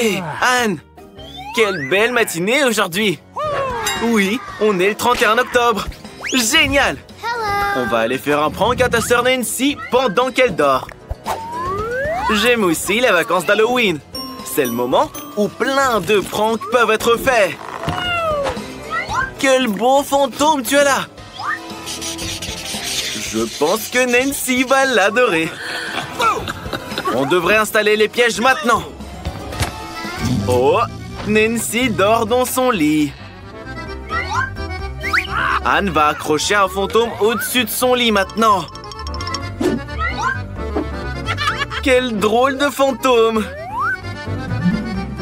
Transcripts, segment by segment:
Hé, Anne! Quelle belle matinée aujourd'hui! Oui, on est le 31 octobre! Génial! On va aller faire un prank à ta sœur Nancy pendant qu'elle dort. J'aime aussi les vacances d'Halloween. C'est le moment où plein de pranks peuvent être faits. Quel beau fantôme tu as là! Je pense que Nancy va l'adorer. On devrait installer les pièges maintenant. Oh, Nancy dort dans son lit. Anne va accrocher un fantôme au-dessus de son lit maintenant. Quel drôle de fantôme!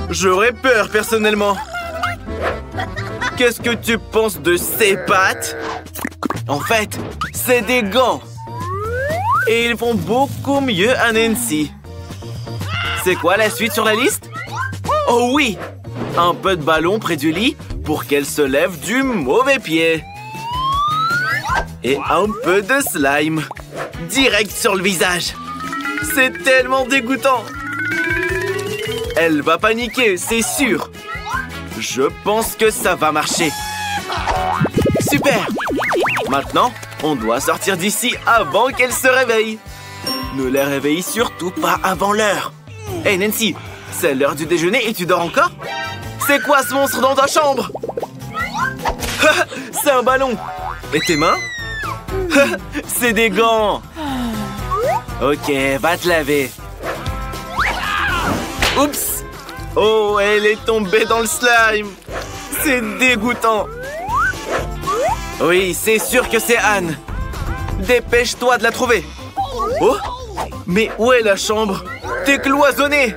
J'aurais peur personnellement. Qu'est-ce que tu penses de ces pattes? En fait, c'est des gants. Et ils vont beaucoup mieux à Nancy. C'est quoi la suite sur la liste? Oh oui! Un peu de ballon près du lit pour qu'elle se lève du mauvais pied. Et un peu de slime. Direct sur le visage. C'est tellement dégoûtant. Elle va paniquer, c'est sûr. Je pense que ça va marcher. Super! Maintenant, on doit sortir d'ici avant qu'elle se réveille. Ne la réveille surtout pas avant l'heure. Hé Nancy, c'est l'heure du déjeuner et tu dors encore? C'est quoi ce monstre dans ta chambre? C'est un ballon. Et tes mains? C'est des gants. Ok, va te laver. Oups! Oh, elle est tombée dans le slime. C'est dégoûtant. Oui, c'est sûr que c'est Anne. Dépêche-toi de la trouver. Oh! Mais où est la chambre? T'es cloisonnée.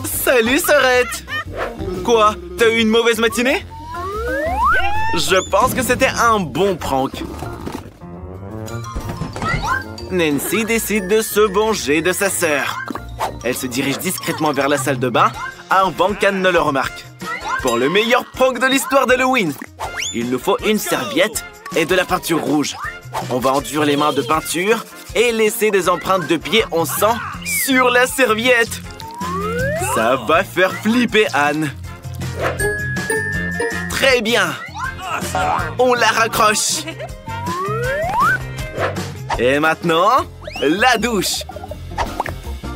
Salut, sœurette. Quoi? T'as eu une mauvaise matinée? Je pense que c'était un bon prank. Nancy décide de se venger de sa sœur. Elle se dirige discrètement vers la salle de bain avant qu'Anne ne le remarque. Pour le meilleur prank de l'histoire d'Halloween, il nous faut une serviette et de la peinture rouge. On va enduire les mains de peinture et laisser des empreintes de pieds en sang sur la serviette. Ça va faire flipper Anne. Très bien. On la raccroche. Et maintenant, la douche.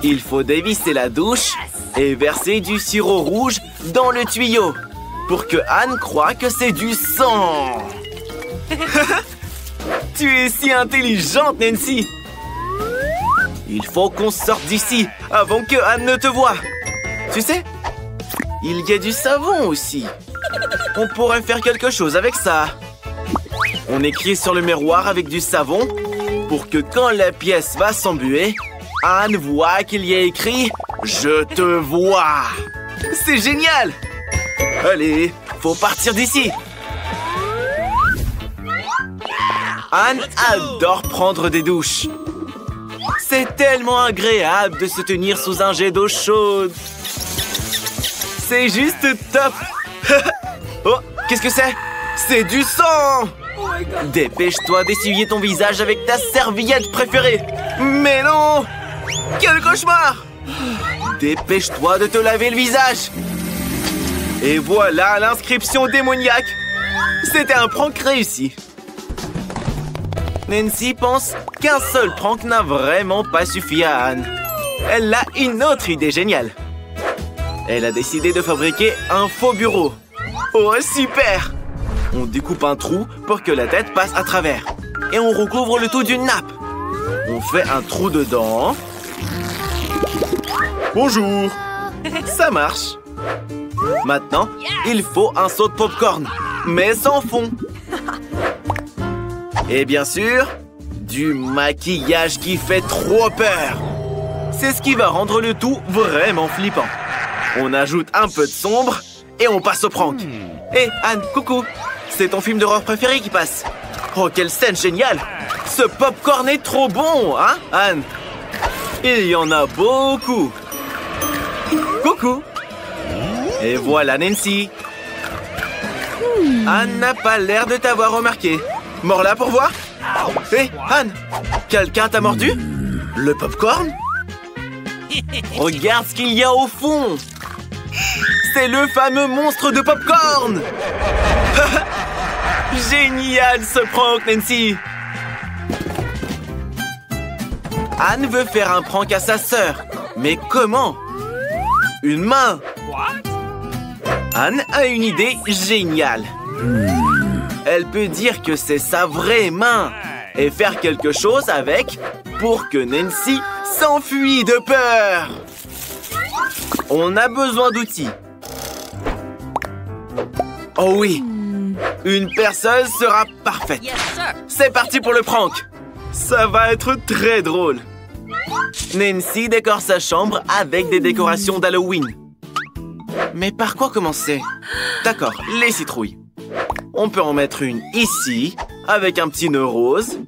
Il faut dévisser la douche et verser du sirop rouge dans le tuyau pour que Anne croie que c'est du sang. Tu es si intelligente, Nancy. Il faut qu'on sorte d'ici avant que Anne ne te voie. Tu sais, il y a du savon aussi. On pourrait faire quelque chose avec ça. On écrit sur le miroir avec du savon pour que quand la pièce va s'embuer, Anne voit qu'il y a écrit « Je te vois ». C'est génial! Allez, faut partir d'ici. Anne adore prendre des douches. C'est tellement agréable de se tenir sous un jet d'eau chaude. C'est juste top. Oh, qu'est-ce que c'est? C'est du sang! Dépêche-toi d'essuyer ton visage avec ta serviette préférée. Mais non! Quel cauchemar! Dépêche-toi de te laver le visage. Et voilà l'inscription démoniaque. C'était un prank réussi. Nancy pense qu'un seul prank n'a vraiment pas suffi à Anne. Elle a une autre idée géniale. Elle a décidé de fabriquer un faux bureau. Oh, super! On découpe un trou pour que la tête passe à travers. Et on recouvre le tout d'une nappe. On fait un trou dedans. Bonjour! Ça marche. Maintenant, il faut un seau de popcorn, mais sans fond. Et bien sûr, du maquillage qui fait trop peur. C'est ce qui va rendre le tout vraiment flippant. On ajoute un peu de sombre et on passe au prank. Hé, Anne, coucou! C'est ton film d'horreur préféré qui passe. Oh, quelle scène géniale! Ce popcorn est trop bon, hein, Anne? Il y en a beaucoup. Coucou! Et voilà Nancy. Anne n'a pas l'air de t'avoir remarqué. Mors là pour voir? Hé, Anne! Quelqu'un t'a mordu? Le popcorn? Regarde ce qu'il y a au fond. C'est le fameux monstre de popcorn. Génial ce prank, Nancy. Anne veut faire un prank à sa sœur. Mais comment? Une main. Anne a une idée géniale. Elle peut dire que c'est sa vraie main et faire quelque chose avec pour que Nancy s'enfuit de peur. On a besoin d'outils. Oh oui, une perceuse sera parfaite. C'est parti pour le prank. Ça va être très drôle. Nancy décore sa chambre avec des décorations d'Halloween. Mais par quoi commencer? D'accord, les citrouilles. On peut en mettre une ici, avec un petit nœud rose.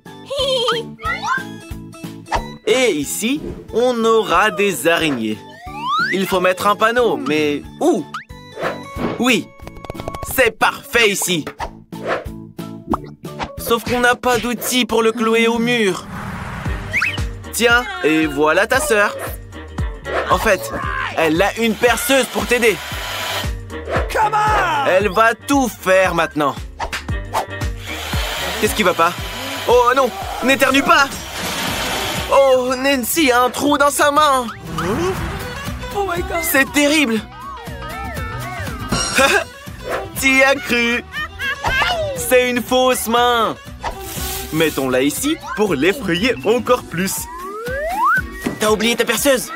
Et ici, on aura des araignées. Il faut mettre un panneau, mais où? Oui, c'est parfait ici. Sauf qu'on n'a pas d'outils pour le clouer au mur. Tiens, et voilà ta sœur. En fait, elle a une perceuse pour t'aider. Elle va tout faire maintenant. Qu'est-ce qui va pas? Oh non, n'éternue pas. Oh, Nancy a un trou dans sa main. C'est terrible. T'y as cru. C'est une fausse main. Mettons-la ici pour l'effrayer encore plus. T'as oublié ta perceuse.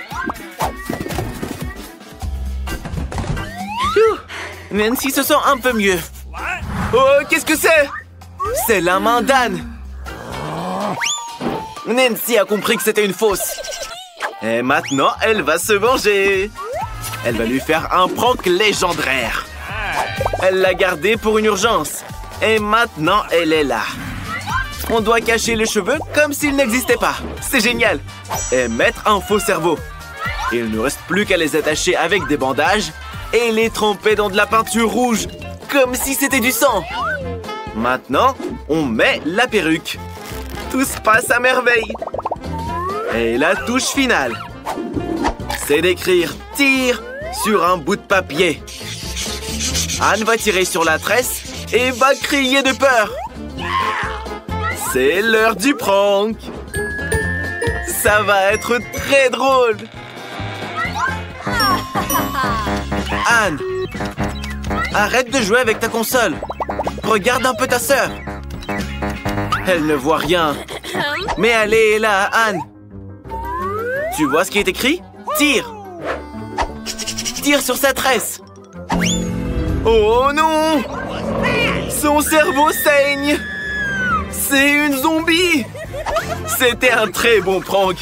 Nancy se sent un peu mieux. Oh, qu'est-ce que c'est? C'est la main d'Anne. Nancy a compris que c'était une fausse. Et maintenant, elle va se venger. Elle va lui faire un prank légendaire. Elle l'a gardé pour une urgence. Et maintenant, elle est là. On doit cacher les cheveux comme s'ils n'existaient pas. C'est génial. Et mettre un faux cerveau. Il ne reste plus qu'à les attacher avec des bandages et les tremper dans de la peinture rouge, comme si c'était du sang. Maintenant, on met la perruque. Tout se passe à merveille. Et la touche finale, c'est d'écrire « Tire » sur un bout de papier. Anne va tirer sur la tresse et va crier de peur. C'est l'heure du prank. Ça va être très drôle. Anne, arrête de jouer avec ta console. Regarde un peu ta sœur. Elle ne voit rien. Mais elle est là, Anne. Tu vois ce qui est écrit? Tire. Tire sur sa tresse. Oh non! Son cerveau saigne. C'est une zombie. C'était un très bon prank.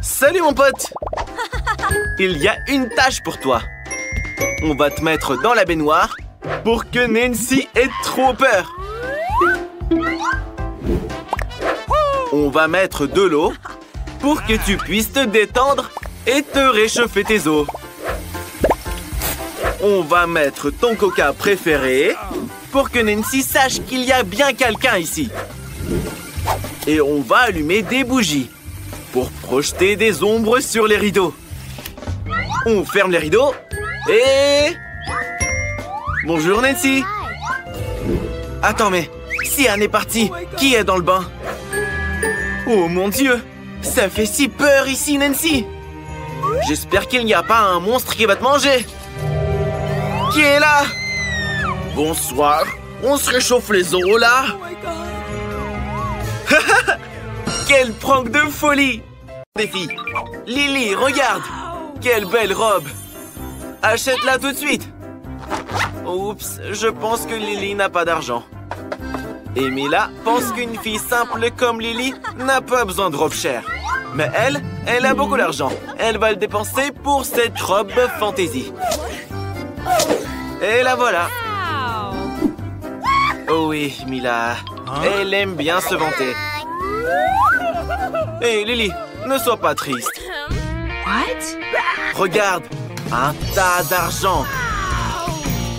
Salut mon pote. Il y a une tâche pour toi. On va te mettre dans la baignoire pour que Nancy ait trop peur. On va mettre de l'eau pour que tu puisses te détendre et te réchauffer tes os. On va mettre ton coca préféré pour que Nancy sache qu'il y a bien quelqu'un ici. Et on va allumer des bougies pour projeter des ombres sur les rideaux. On ferme les rideaux et... Bonjour Nancy. Attends, mais si Anne est partie, qui est dans le bain? Oh mon Dieu, ça fait si peur ici, Nancy. J'espère qu'il n'y a pas un monstre qui va te manger. Qui est là? Bonsoir, on se réchauffe les os là. Quel prank de folie! Les filles, Lily, regarde! Quelle belle robe! Achète-la tout de suite! Oups, je pense que Lily n'a pas d'argent. Et Mila pense qu'une fille simple comme Lily n'a pas besoin de robe chère. Mais elle a beaucoup d'argent. Elle va le dépenser pour cette robe fantaisie. Et la voilà! Oh oui, Mila, elle aime bien se vanter. Hé, Lily, ne sois pas triste. Regarde, un tas d'argent.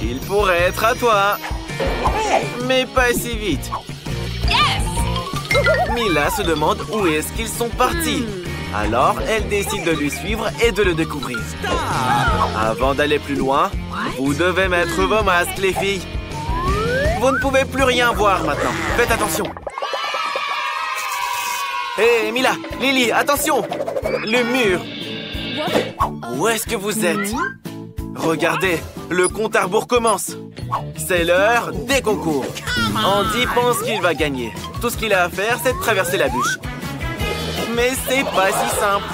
Il pourrait être à toi. Mais pas si vite. Mila se demande où est-ce qu'ils sont partis. Alors, elle décide de lui suivre et de le découvrir. Avant d'aller plus loin, vous devez mettre vos masques, les filles. Vous ne pouvez plus rien voir maintenant. Faites attention. Hé, Mila, Lily, attention! Le mur! Où est-ce que vous êtes? Regardez, le compte à rebours commence. C'est l'heure des concours. Andy pense qu'il va gagner. Tout ce qu'il a à faire, c'est de traverser la bûche. Mais c'est pas si simple.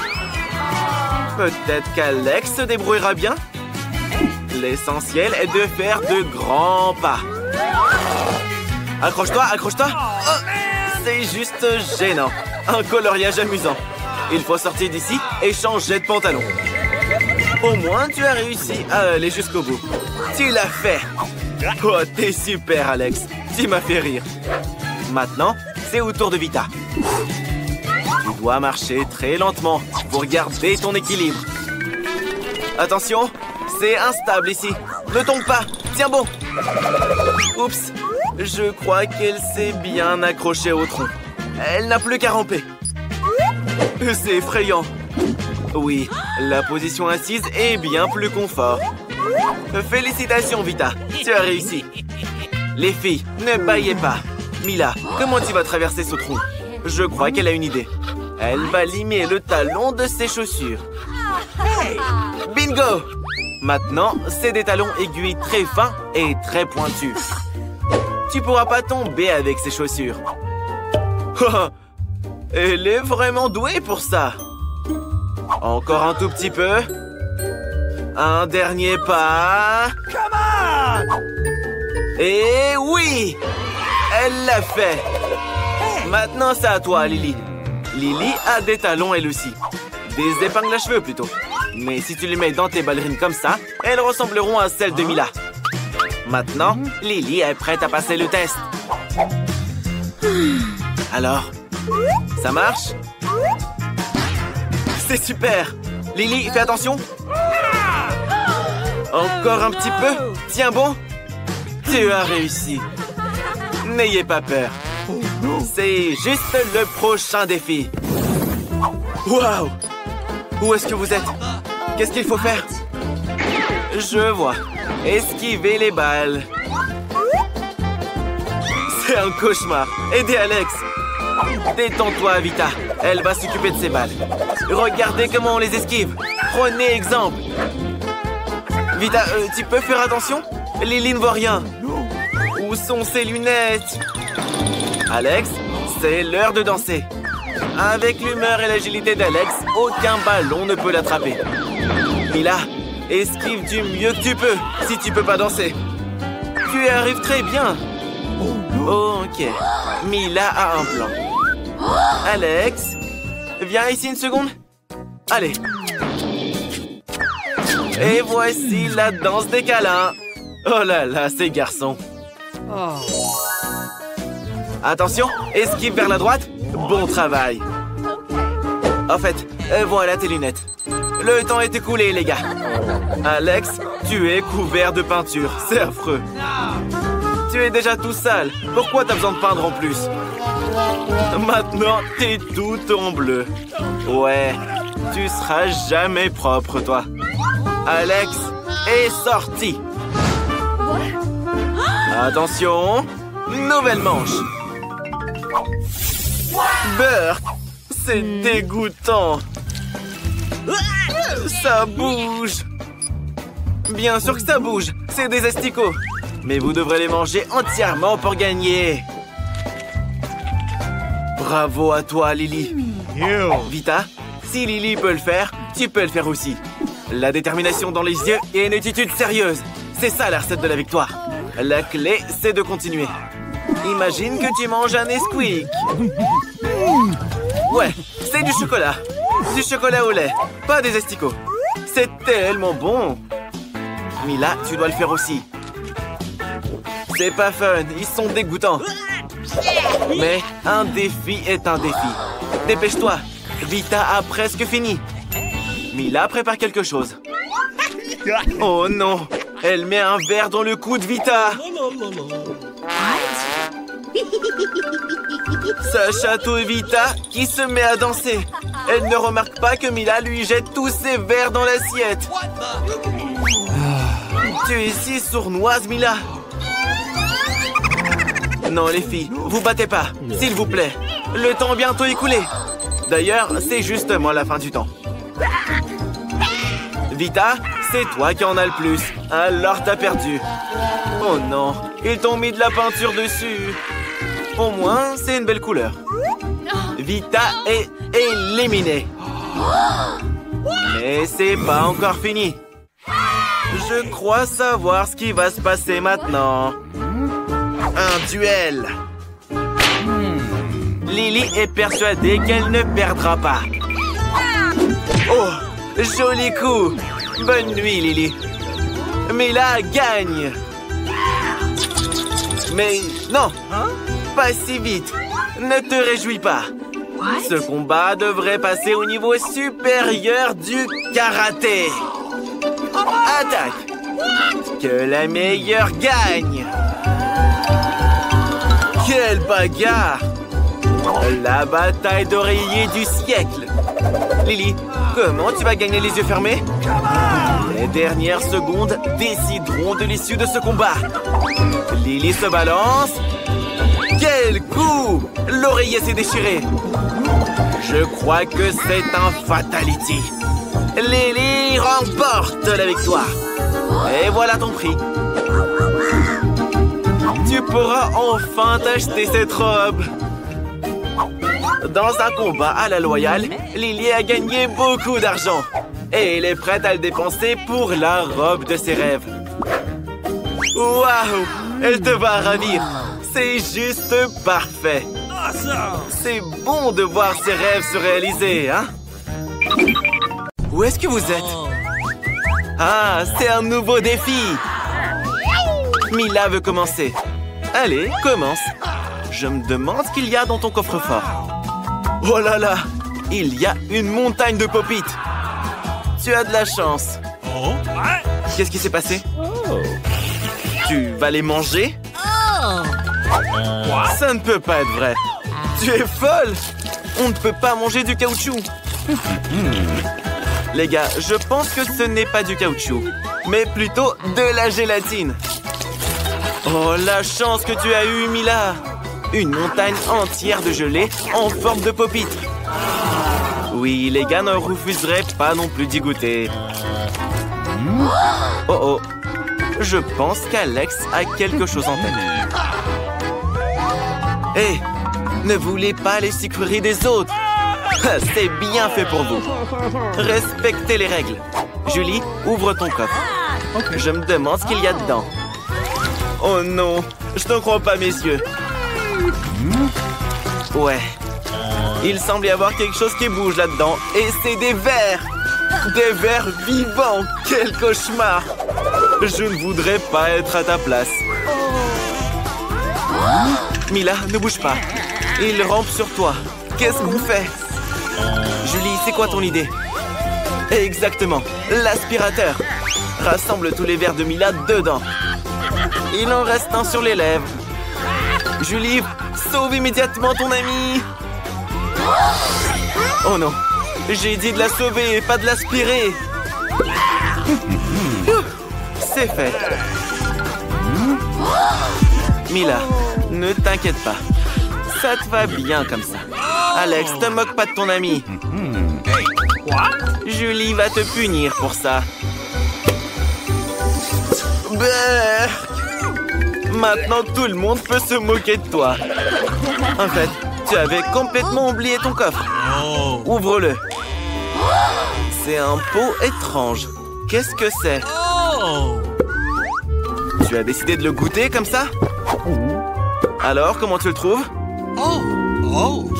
Peut-être qu'Alex se débrouillera bien? L'essentiel est de faire de grands pas. Accroche-toi, accroche-toi! Oh, c'est juste gênant. Un coloriage amusant. Il faut sortir d'ici et changer de pantalon. Au moins, tu as réussi à aller jusqu'au bout. Tu l'as fait. Oh, t'es super, Alex. Tu m'as fait rire. Maintenant, c'est au tour de Vita. Tu dois marcher très lentement pour garder ton équilibre. Attention, c'est instable ici. Ne tombe pas. Tiens bon. Oups. Je crois qu'elle s'est bien accrochée au tronc. Elle n'a plus qu'à ramper. C'est effrayant. Oui, la position assise est bien plus confort. Félicitations, Vita. Tu as réussi. Les filles, ne bâillez pas. Mila, comment tu vas traverser ce trou? Je crois qu'elle a une idée. Elle va limer le talon de ses chaussures. Bingo! Maintenant, c'est des talons aiguilles très fins et très pointus. Tu pourras pas tomber avec ces chaussures. Elle est vraiment douée pour ça. Encore un tout petit peu. Un dernier pas. Et oui! Elle l'a fait. Maintenant, c'est à toi, Lily. Lily a des talons elle aussi. Des épingles à cheveux plutôt. Mais si tu les mets dans tes ballerines comme ça, elles ressembleront à celles de Mila. Maintenant, Lily est prête à passer le test. Alors, ça marche? C'est super! Lily, fais attention! Encore un petit peu? Tiens bon! Tu as réussi! N'ayez pas peur! C'est juste le prochain défi! Waouh! Où est-ce que vous êtes? Qu'est-ce qu'il faut faire? Je vois. Esquivez les balles. C'est un cauchemar. Aidez Alex. Détends-toi, Vita. Elle va s'occuper de ses balles. Regardez comment on les esquive. Prenez exemple. Vita, tu peux faire attention? Lily ne voit rien. Où sont ses lunettes? Alex, c'est l'heure de danser. Avec l'humeur et l'agilité d'Alex, aucun ballon ne peut l'attraper. Mila, esquive du mieux que tu peux, si tu peux pas danser. Tu y arrives très bien. Ok, Mila a un plan. Alex, viens ici une seconde. Allez. Et voici la danse des câlins. Oh là là, ces garçons. Attention, esquive vers la droite. Bon travail. En fait, voilà tes lunettes. Le temps est écoulé, les gars. Alex, tu es couvert de peinture. C'est affreux. Tu es déjà tout sale. Pourquoi t'as besoin de peindre en plus? Maintenant, t'es tout en bleu. Ouais, tu seras jamais propre, toi. Alex est sorti. Attention, nouvelle manche. Burk, c'est dégoûtant. Ça bouge. Bien sûr que ça bouge. C'est des asticots. Mais vous devrez les manger entièrement pour gagner. Bravo à toi, Lily. Vita, si Lily peut le faire, tu peux le faire aussi. La détermination dans les yeux et une attitude sérieuse. C'est ça la recette de la victoire. La clé, c'est de continuer. Imagine que tu manges un Nesquik. Ouais, c'est du chocolat. Du chocolat au lait, pas des asticots. C'est tellement bon. Mila, tu dois le faire aussi. C'est pas fun, ils sont dégoûtants. Mais un défi est un défi. Dépêche-toi, Vita a presque fini. Mila prépare quelque chose. Oh non, elle met un verre dans le cou de Vita. Ça chatouille Vita qui se met à danser. Elle ne remarque pas que Mila lui jette tous ses verres dans l'assiette. Tu es si sournoise, Mila. Non, les filles, vous battez pas, s'il vous plaît. Le temps est bientôt écoulé. D'ailleurs, c'est justement la fin du temps. Vita, c'est toi qui en as le plus. Alors t'as perdu. Oh non, ils t'ont mis de la peinture dessus. Au moins, c'est une belle couleur. Vita est éliminée. Mais c'est pas encore fini. Je crois savoir ce qui va se passer maintenant. Un duel. Lily est persuadée qu'elle ne perdra pas. Oh, joli coup. Bonne nuit, Lily. Mila gagne. Mais non, pas si vite. Ne te réjouis pas. Ce combat devrait passer au niveau supérieur du karaté. Attaque. Que la meilleure gagne. Quelle bagarre! La bataille d'oreiller du siècle. Lily, comment tu vas gagner les yeux fermés? Les dernières secondes décideront de l'issue de ce combat. Lily se balance. Quel coup! L'oreiller s'est déchiré. Je crois que c'est un fatality. Lily remporte la victoire. Et voilà ton prix. Tu pourras enfin t'acheter cette robe. Dans un combat à la loyale, Lily a gagné beaucoup d'argent. Et elle est prête à le dépenser pour la robe de ses rêves. Waouh! Elle te va ravir. C'est juste parfait. C'est bon de voir ses rêves se réaliser, hein? Où est-ce que vous êtes? Ah, c'est un nouveau défi. Mila veut commencer. Allez, commence. Je me demande ce qu'il y a dans ton coffre-fort. Oh là là, il y a une montagne de pop-it. Tu as de la chance. Qu'est-ce qui s'est passé? Tu vas les manger? Ça ne peut pas être vrai. Tu es folle. On ne peut pas manger du caoutchouc. Les gars, je pense que ce n'est pas du caoutchouc, mais plutôt de la gélatine. Oh, la chance que tu as eue, Mila! Une montagne entière de gelée en forme de pop-it. Oui, les gars ne refuseraient pas non plus d'y goûter. Oh oh, je pense qu'Alex a quelque chose en tête. Hé, ne voulez pas les sucreries des autres. C'est bien fait pour vous. Respectez les règles. Julie, ouvre ton coffre. Je me demande ce qu'il y a dedans. Oh non, je ne crois pas, messieurs. Ouais. Il semble y avoir quelque chose qui bouge là-dedans. Et c'est des vers. Des vers vivants. Quel cauchemar. Je ne voudrais pas être à ta place. Mila, ne bouge pas. Il rampe sur toi. Qu'est-ce qu'on fait? Julie, c'est quoi ton idée? Exactement, l'aspirateur. Rassemble tous les verres de Mila dedans. Il en reste un sur les lèvres. Julie, sauve immédiatement ton ami. Oh non, j'ai dit de la sauver et pas de l'aspirer. C'est fait. Mila, ne t'inquiète pas. Ça te va bien comme ça. Alex, te moque pas de ton ami. Julie va te punir pour ça. Brrr. Maintenant, tout le monde peut se moquer de toi. En fait, tu avais complètement oublié ton coffre. Ouvre-le. C'est un pot étrange. Qu'est-ce que c'est? Tu as décidé de le goûter comme ça? Alors, comment tu le trouves?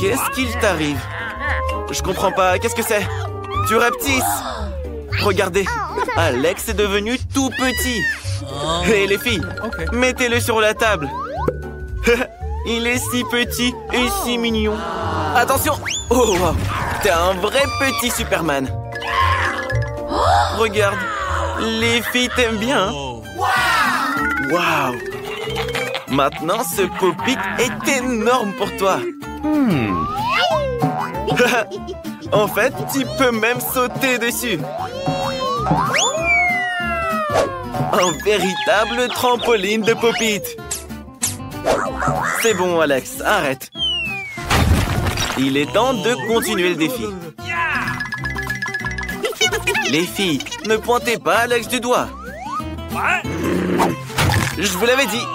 Qu'est-ce qu'il t'arrive? Je comprends pas. Qu'est-ce que c'est? Tu rapetisses. Regardez, Alex est devenu tout petit. Hé, les filles, mettez-le sur la table. Il est si petit et si mignon. Attention! Oh, wow. T'es un vrai petit Superman. Regarde, les filles t'aiment bien. Waouh! Maintenant, ce pop-it est énorme pour toi. En fait, tu peux même sauter dessus. Un véritable trampoline de Pop-It. C'est bon, Alex, arrête. Il est temps de continuer le défi. Les filles, ne pointez pas Alex du doigt. Je vous l'avais dit.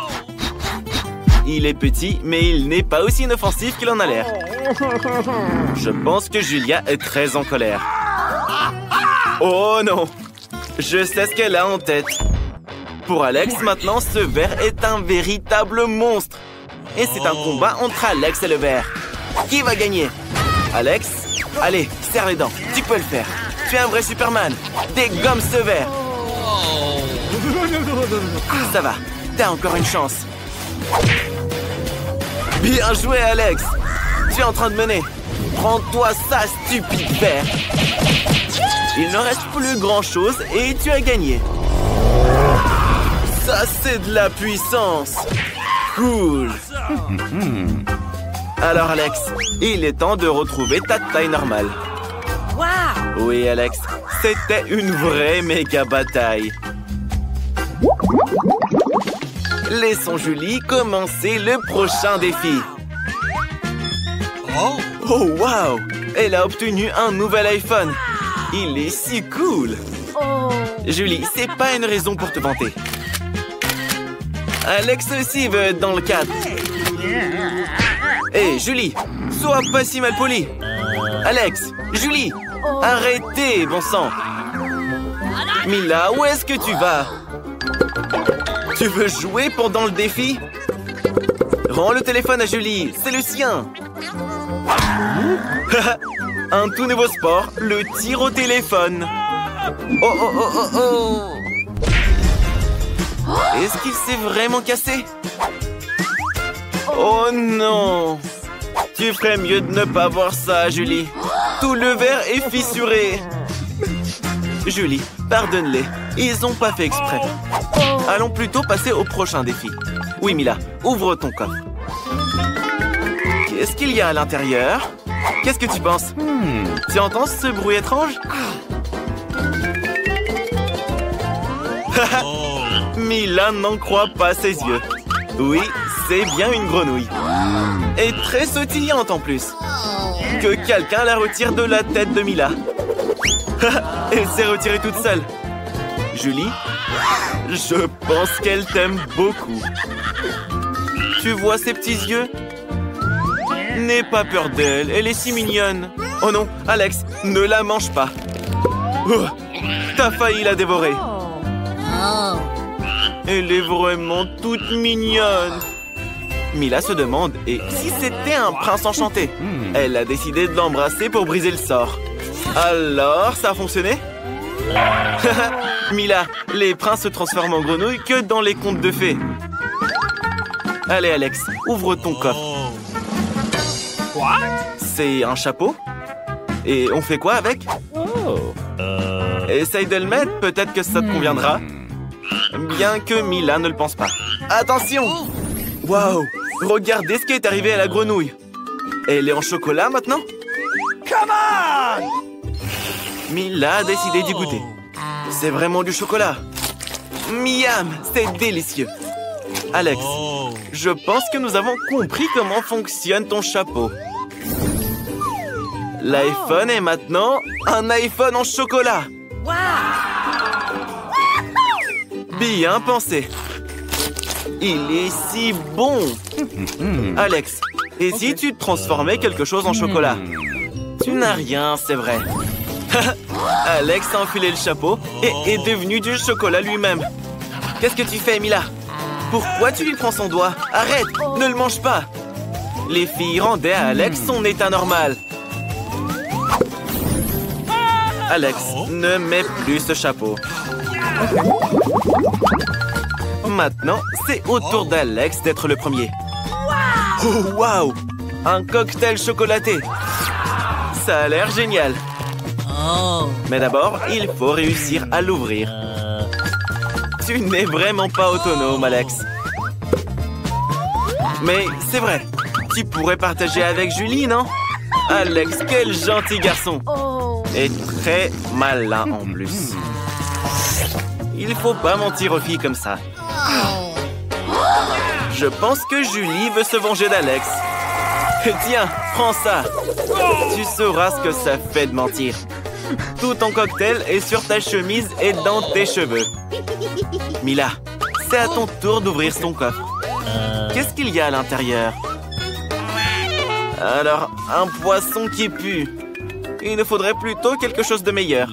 Il est petit, mais il n'est pas aussi inoffensif qu'il en a l'air. Je pense que Julia est très en colère. Oh non! Je sais ce qu'elle a en tête. Pour Alex, maintenant, ce ver est un véritable monstre. Et c'est un combat entre Alex et le ver. Qui va gagner? Alex? Allez, serre les dents. Tu peux le faire. Tu es un vrai Superman. Dégomme ce ver. Ça va. T'as encore une chance. Bien joué, Alex. Tu es en train de mener. Prends-toi ça, stupide ver. Il ne reste plus grand-chose et tu as gagné. Ça, c'est de la puissance. Cool. Alors, Alex, il est temps de retrouver ta taille normale. Wow. Oui, Alex, c'était une vraie méga bataille. Laissons Julie commencer le prochain défi. Oh, wow! Elle a obtenu un nouvel iPhone. Il est si cool. Julie, c'est pas une raison pour te vanter. Alex aussi veut être dans le cadre. Hé, Julie, sois pas si mal poli. Alex, Julie, arrêtez, bon sang. Mila, où est-ce que tu vas? Tu veux jouer pendant le défi? Rends le téléphone à Julie, c'est le sien. Un tout nouveau sport, le tir au téléphone. Oh, oh, oh, oh, oh. Est-ce qu'il s'est vraiment cassé? Oh non! Tu ferais mieux de ne pas voir ça, Julie. Tout le verre est fissuré. Julie, pardonne-les. Ils ont pas fait exprès. Allons plutôt passer au prochain défi. Oui, Mila, ouvre ton coffre. Qu'est-ce qu'il y a à l'intérieur? Qu'est-ce que tu penses? Tu entends ce bruit étrange? Mila n'en croit pas ses yeux. Oui, c'est bien une grenouille. Et très sautillante en plus. Que quelqu'un la retire de la tête de Mila. Elle s'est retirée toute seule. Julie, je pense qu'elle t'aime beaucoup. Tu vois ses petits yeux? N'aie pas peur d'elle, elle est si mignonne. Oh non, Alex, ne la mange pas. Oh, t'as failli la dévorer. Elle est vraiment toute mignonne. Mila se demande, et si c'était un prince enchanté? Elle a décidé de l'embrasser pour briser le sort. Alors, ça a fonctionné? Mila, les princes se transforment en grenouilles que dans les contes de fées. Allez, Alex, ouvre ton coffre. C'est un chapeau? Et on fait quoi avec? Essaye de le mettre, peut-être que ça te conviendra. Bien que Mila ne le pense pas. Attention! Waouh! Regardez ce qui est arrivé à la grenouille. Elle est en chocolat maintenant? Come on! Mila a décidé d'y goûter. C'est vraiment du chocolat. Miam! C'est délicieux. Alex, je pense que nous avons compris comment fonctionne ton chapeau. L'iPhone est maintenant un iPhone en chocolat. Bien pensé. Il est si bon. Alex, et si tu transformais quelque chose en chocolat? Tu n'as rien, c'est vrai. Alex a enfilé le chapeau et est devenu du chocolat lui-même. Qu'est-ce que tu fais, Mila? Pourquoi tu lui prends son doigt? Arrête, ne le mange pas. Les filles rendaient à Alex son état normal. Alex, ne mets plus ce chapeau. Maintenant, c'est au tour d'Alex d'être le premier. Oh, waouh! Un cocktail chocolaté. Ça a l'air génial. Mais d'abord, il faut réussir à l'ouvrir. Tu n'es vraiment pas autonome, Alex. Mais c'est vrai, Tu pourrais partager avec Julie, non? Alex, quel gentil garçon! Et très malin en plus. Il faut pas mentir aux filles comme ça. Je pense que Julie veut se venger d'Alex. Tiens, prends ça. Tu sauras ce que ça fait de mentir. Tout ton cocktail est sur ta chemise et dans tes cheveux. Mila, c'est à ton tour d'ouvrir ton coffre. Qu'est-ce qu'il y a à l'intérieur? Alors, un poisson qui pue. Il nous faudrait plutôt quelque chose de meilleur.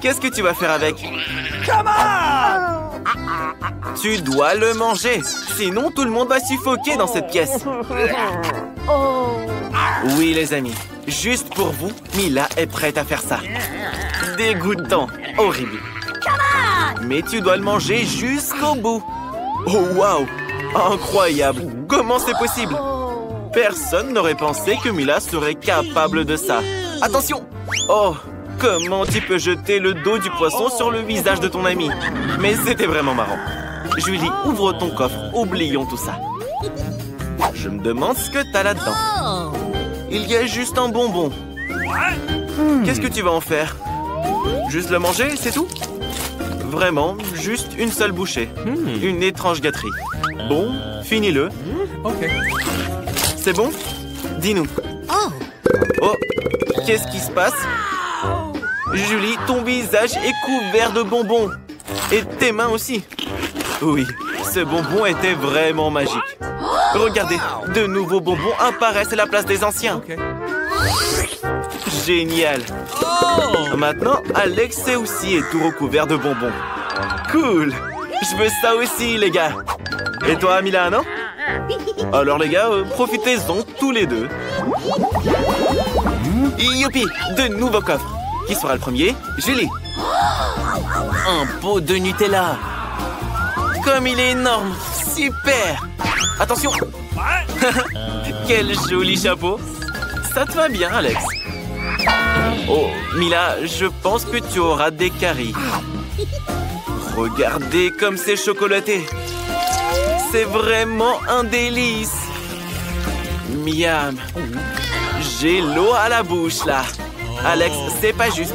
Qu'est-ce que tu vas faire avec? Tu dois le manger. Sinon, tout le monde va suffoquer dans cette pièce. Oui, les amis. Juste pour vous, Mila est prête à faire ça. Dégoûtant. Horrible. Mais tu dois le manger jusqu'au bout. Oh, waouh! Incroyable. Comment c'est possible? Personne n'aurait pensé que Mila serait capable de ça. Attention! Oh, comment tu peux jeter le dos du poisson sur le visage de ton ami? Mais c'était vraiment marrant. Julie, ouvre ton coffre. Oublions tout ça. Je me demande ce que t'as là-dedans. Il y a juste un bonbon. Qu'est-ce que tu vas en faire? Juste le manger, c'est tout? Vraiment, juste une seule bouchée. Une étrange gâterie. Bon, finis-le. C'est bon? Dis-nous. Oh, qu'est-ce qui se passe? Julie, ton visage est couvert de bonbons. Et tes mains aussi. Oui, ce bonbon était vraiment magique. Regardez, de nouveaux bonbons apparaissent à la place des anciens. Génial. Maintenant, Alex est aussi tout recouvert de bonbons. Cool. Je veux ça aussi, les gars. Et toi, Mila, non? Alors, les gars, profitez-en tous les deux. Youpi, de nouveaux coffres. Qui sera le premier? Julie. Un pot de Nutella. Comme il est énorme. Super. Attention. Quel joli chapeau. Ça te va bien, Alex. Oh, Mila, je pense que tu auras des caries. Regardez comme c'est chocolaté. C'est vraiment un délice. Miam. J'ai l'eau à la bouche, là. Alex, c'est pas juste.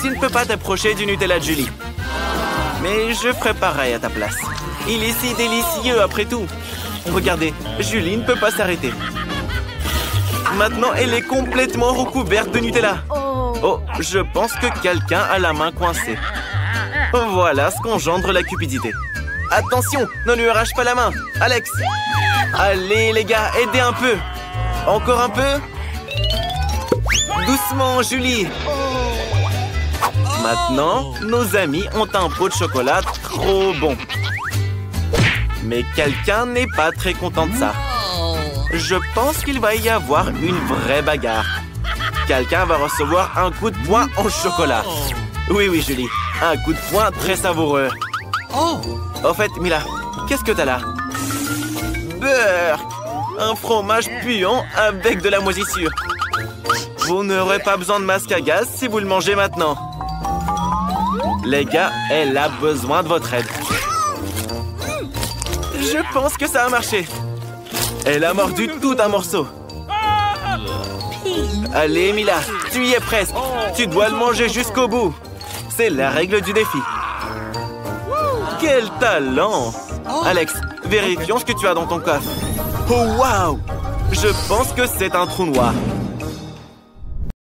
Tu ne peux pas t'approcher du Nutella de Julie. Mais je ferai pareil à ta place. Il est si délicieux, après tout. Regardez, Julie ne peut pas s'arrêter. Maintenant, elle est complètement recouverte de Nutella. Oh, je pense que quelqu'un a la main coincée. Voilà ce qu'engendre la cupidité. Attention, ne lui arrache pas la main. Alex. Allez, les gars, aidez un peu. Encore un peu. Doucement, Julie. Maintenant, nos amis ont un pot de chocolat trop bon. Mais quelqu'un n'est pas très content de ça. Je pense qu'il va y avoir une vraie bagarre. Quelqu'un va recevoir un coup de poing en chocolat. Oui, oui, Julie. Un coup de poing très savoureux. Au fait, Mila, qu'est-ce que t'as là? Beurre! Un fromage puant avec de la moisissure. Vous n'aurez pas besoin de masque à gaz si vous le mangez maintenant. Les gars, elle a besoin de votre aide. Je pense que ça a marché. Elle a mordu tout un morceau. Allez, Mila, tu y es presque. Tu dois le manger jusqu'au bout. C'est la règle du défi. Quel talent! Alex, vérifions ce que tu as dans ton coffre. Oh, waouh! Je pense que c'est un trou noir.